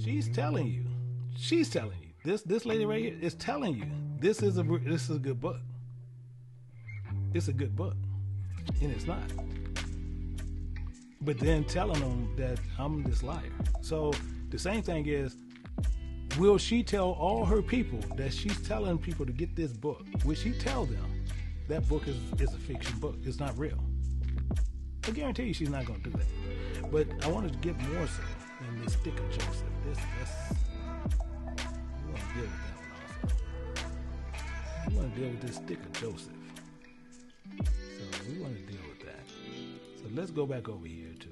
She's telling you. This lady right here is telling you this is a good book. It's a good book, and it's not. But then telling them that I'm this liar. So the same thing is, will she tell all her people that she's telling people to get this book? Will she tell them that book is a fiction book? It's not real. I guarantee you she's not going to do that. But I wanted to get more so in this stick of Joseph. We want to deal with that one also. We want to deal with this stick of Joseph. So we want to deal with that. So let's go back over here to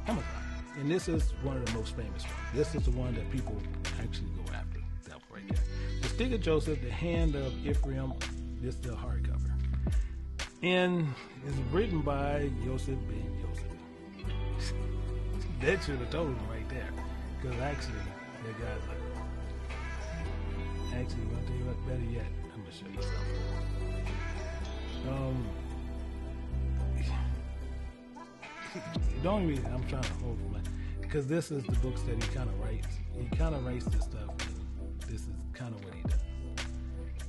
Amazon. And this is one of the most famous ones. This is the one that people actually go after. That one right there. The Stick of Joseph, The Hand of Ephraim. This is the hardcover. And it's written by Yosef ben Yosef. That should have told him right there. Because actually, that guy's like, actually, I'll tell you what, better yet, I'm going to show you something. Don't even, I'm trying to hold it, because this is the books that he kind of writes. He kind of writes this stuff, and this is kind of what he does.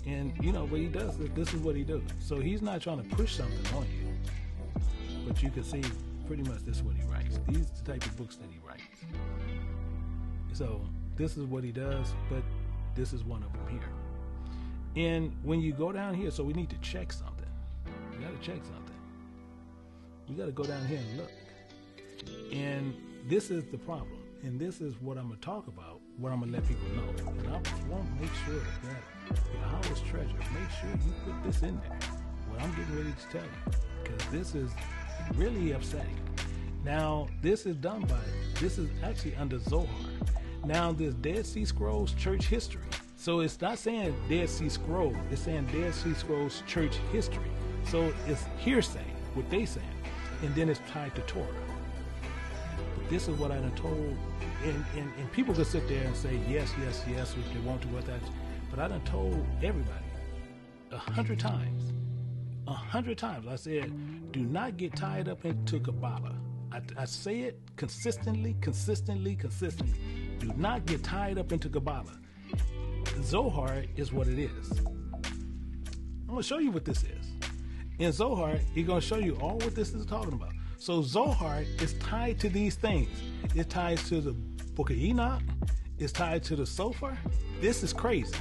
And, you know, what he does, this is what he does. So he's not trying to push something on you, but you can see pretty much this is what he writes. These are the type of books that he writes. So this is what he does, but this is one of them here. And when you go down here, so we need to check something. We got to check something. We got to go down here and look. And this is the problem. And this is what I'm going to talk about, what I'm going to let people know. And I want to make sure that Yahweh's treasure, make sure you put this in there, what I'm getting ready to tell you. Because this is really upsetting. Now, this is actually under Zohar. Now, this Dead Sea Scrolls church history. So it's not saying Dead Sea Scrolls, it's saying Dead Sea Scrolls church history. So it's hearsay, what they saying. And then it's tied to Torah. But this is what I done told, and people could sit there and say, yes, if they want to, what that. But I done told everybody 100 times. 100 times. I said, do not get tied up into Kabbalah. I say it consistently. Do not get tied up into Kabbalah. Zohar is what it is. I'm going to show you what this is. In Zohar, he's going to show you all what this is talking about. So Zohar is tied to these things. It ties to the Book of Enoch. It's tied to the Sofer. This is crazy.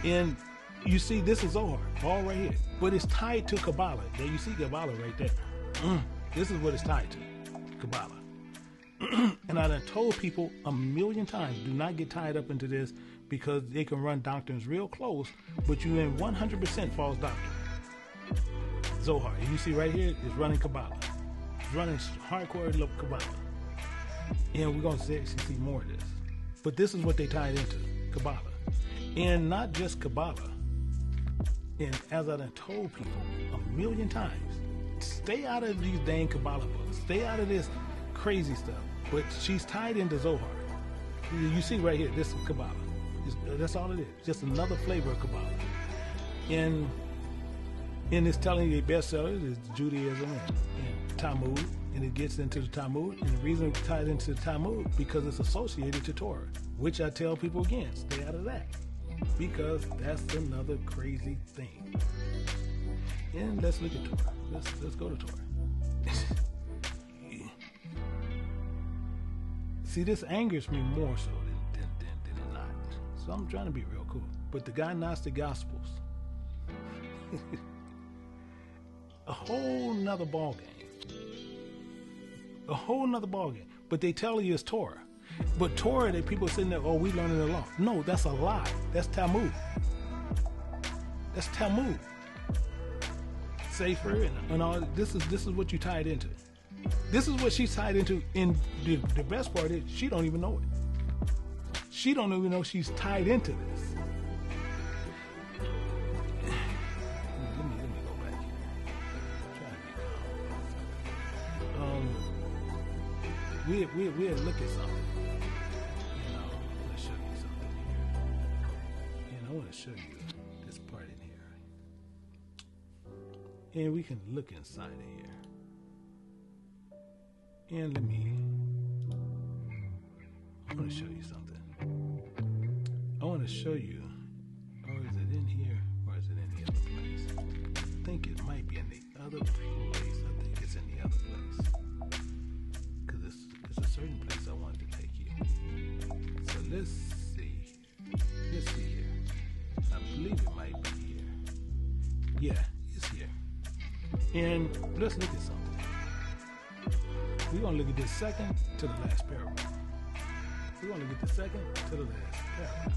And you see, this is Zohar, all right here. But it's tied to Kabbalah. There you see Kabbalah right there. This is what it's tied to, Kabbalah. And I done told people 1,000,000 times, do not get tied up into this, because they can run doctrines real close, but you in 100% false doctrine. Zohar, you see right here, is running Kabbalah. It's running hardcore Kabbalah. And we're going to see more of this. But this is what they tied into, Kabbalah. And not just Kabbalah. And as I done told people 1,000,000 times, stay out of these dang Kabbalah books. Stay out of this crazy stuff. But she's tied into Zohar. You see right here, this is Kabbalah. That's all it is. Just another flavor of Kabbalah. And it's telling you the bestsellers is Judaism and Talmud. And it gets into the Talmud. And the reason it's tied into the Talmud, because it's associated to Torah. Which I tell people again, stay out of that. Because that's another crazy thing. And let's look at Torah. Let's go to Torah. See, this angers me more so than it not. So I'm trying to be real cool. But the Gnostic Gospels, a whole nother ball game. A whole nother ball game. But they tell you it's Torah. But Torah, that people sitting there, oh, we learning the law. No, that's a lie. That's Talmud. That's Talmud. Sefer and all. This is what you tied into. This is what she's tied into. And the best part is she don't even know it. She don't even know she's tied into this. Let me go back here. We'll look at something. Let's show you something here. And I want to show you this part in here. And we can look inside of here. And I want to show you something. I want to show you, or is it in here, or is it in the other place? I think it might be in the other place. I think it's in the other place. Because it's a certain place I wanted to take you. So let's see. Let's see here. I believe it might be here. Yeah, it's here. And let's look at something. We're going to look at this second to the last paragraph. We're going to look at the second to the last paragraph.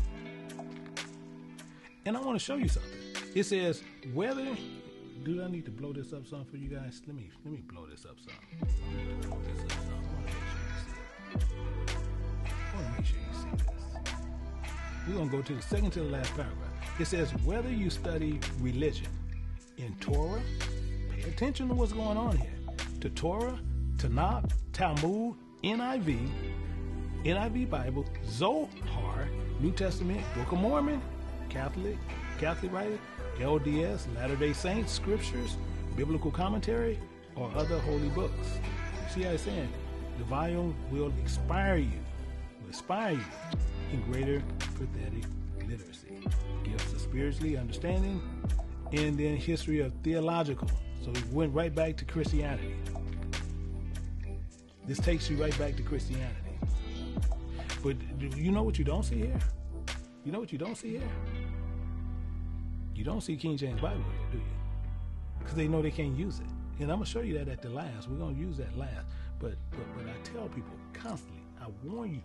And I want to show you something. It says, whether, do I need to blow this up some for you guys? Let me blow this up some. I want to make sure you see this. We're going to go to the second to the last paragraph. It says, whether you study religion in Torah, pay attention to what's going on here. To Torah, Tanakh, Talmud, NIV Bible, Zohar, New Testament, Book of Mormon, Catholic writer, LDS, Latter-day Saints, scriptures, biblical commentary, or other holy books. You see how it's saying? The volume will inspire you in greater prophetic literacy, gifts of spiritually understanding, and then history of theological. So it went right back to Christianity. This takes you right back to Christianity. But you know what you don't see here? You know what you don't see here? You don't see King James Bible here, do you? Because they know they can't use it. And I'm going to show you that at the last. We're going to use that last. But I tell people constantly, I warn you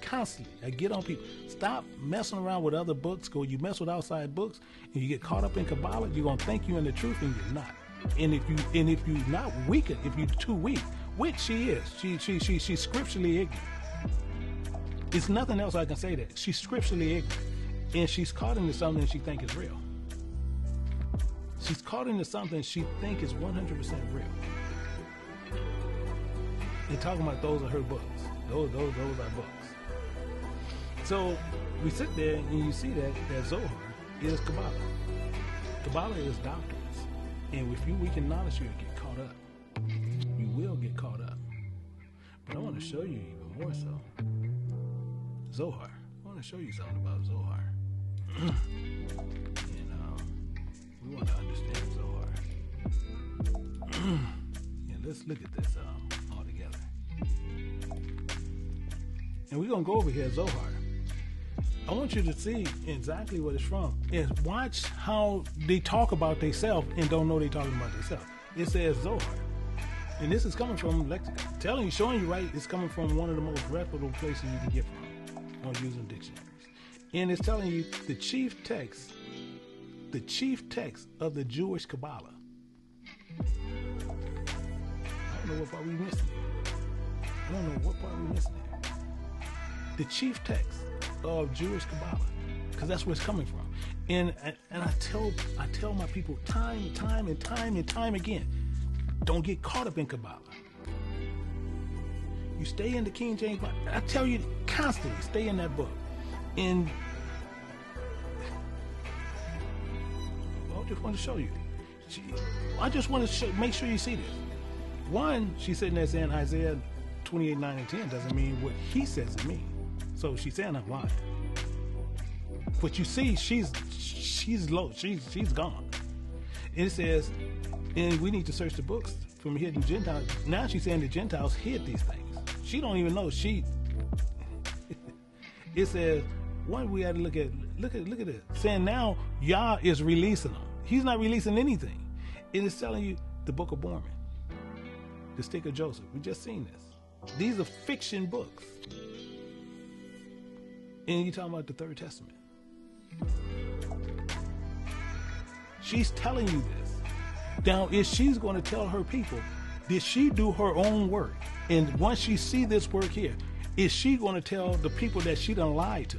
constantly. I get on people. Stop messing around with other books. You mess with outside books and you get caught up in Kabbalah, you're going to think you're in the truth and you're not. And if you're not weak, if you're too weak, which she is, she's scripturally ignorant. It's nothing else I can say that. She's scripturally ignorant. And she's caught into something she thinks is real. She's caught into something she thinks is 100% real. And talking about those are her books. Those are books. So we sit there and you see that Zohar is Kabbalah. Kabbalah is doctrines. And if you weak in knowledge, you'll get caught up. You will get caught up. But I want to show you even more so. Zohar. I want to show you something about Zohar. And we want to understand Zohar. And let's look at this all together. And we're going to go over here, Zohar. I want you to see exactly what it's from. And watch how they talk about themselves and don't know they're talking about themselves. It says Zohar. And this is coming from lexicon. Showing you right, it's coming from one of the most reputable places you can get from on using dictionaries. And it's telling you the chief text of the Jewish Kabbalah. I don't know what part we're missing here. The chief text of Jewish Kabbalah, because that's where it's coming from. And I tell my people time and time again, don't get caught up in Kabbalah. You stay in the King James Bible. I tell you constantly, stay in that book. And I just want to show you. I just want to make sure you see this. One, she's sitting there saying Isaiah 28, 9, and 10 doesn't mean what he says it means. So she's saying I'm lying. But you see, she's low. She's gone. And it says, and we need to search the books from hidden Gentiles. Now she's saying the Gentiles hid these things. She don't even know. It says, one, we had to look at it. Saying now Yah is releasing them. He's not releasing anything. It is telling you the Book of Mormon, the Stick of Joseph. We just seen this. These are fiction books. And you're talking about the Third Testament. She's telling you this. Now, if she's going to tell her people, did she do her own work? And once she see this work here, is she going to tell the people that she done lied to?